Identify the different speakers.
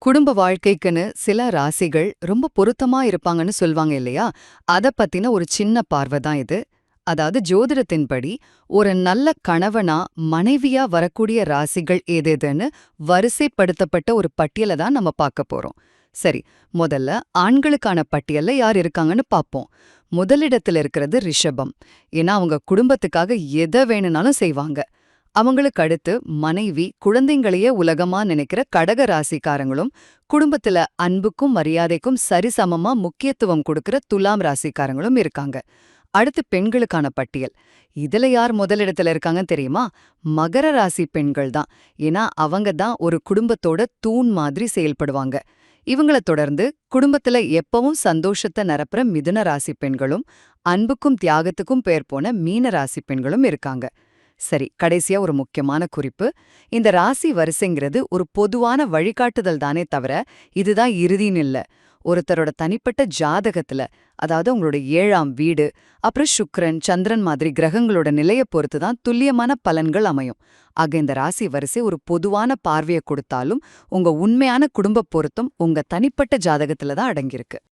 Speaker 1: குடும்ப வாழ்க்கைக்குன்னு சில ராசிகள் ரொம்ப பொருத்தமா இருப்பாங்கன்னு சொல்வாங்க இல்லையா? அத பத்தின ஒரு சின்ன பார்வை தான் இது. அதாவது ஜோதிடத்தின்படி, ஒரு நல்ல கணவனா, மனைவியா வரக்கூடிய ராசிகள் ஏதேதுன்னு வரிசைப்படுத்தப்பட்ட ஒரு பட்டியல தான் நம்ம பார்க்க போறோம். சரி, முதல்ல ஆண்களுக்கான பட்டியல்ல யார் இருக்காங்கன்னு பார்ப்போம். முதலிடத்துல இருக்கிறது ரிஷபம். ஏன்னா அவங்க குடும்பத்துக்காக எத வேணும்னாலும் செய்வாங்க. அவங்களுக்கு அடுத்து மனைவி, குழந்தைங்களையே உலகமா நினைக்கிற கடக ராசிக்காரங்களும், குடும்பத்துல அன்புக்கும் மரியாதைக்கும் சரிசமமா முக்கியத்துவம் கொடுக்கிற துலாம் ராசிக்காரங்களும் இருக்காங்க. அடுத்து பெண்களுக்கான பட்டியல். இதுல யார் முதலிடத்துல இருக்காங்கன்னு தெரியுமா? மகர ராசி பெண்கள் தான். ஏன்னா அவங்க தான் ஒரு குடும்பத்தோட தூண் மாதிரி செயல்படுவாங்க. இவங்கள தொடர்ந்து குடும்பத்துல எப்பவும் சந்தோஷத்தை நிரப்புற மிதுன ராசி பெண்களும், அன்புக்கும் தியாகத்துக்கும் பேர் போன மீன ராசி பெண்களும் இருக்காங்க. சரி, கடைசியா ஒரு முக்கியமான குறிப்பு. இந்த ராசி வரிசைங்கிறது ஒரு பொதுவான வழிகாட்டுதல் தானே தவிர, இதுதான் இறுதின்னு இல்ல. ஒருத்தரோட தனிப்பட்ட ஜாதகத்துல, அதாவது உங்களோட 7ஆம் வீடு, அப்புறம் சுக்கிரன், சந்திரன் மாதிரி கிரகங்களோட நிலைய பொறுத்து தான் துல்லியமான பலன்கள் அமையும். ஆக இந்த ராசி வரிசை ஒரு பொதுவான பார்வைய கொடுத்தாலும், உங்க உண்மையான குடும்ப பொருத்தம் உங்க தனிப்பட்ட ஜாதகத்துல தான் அடங்கியிருக்கு.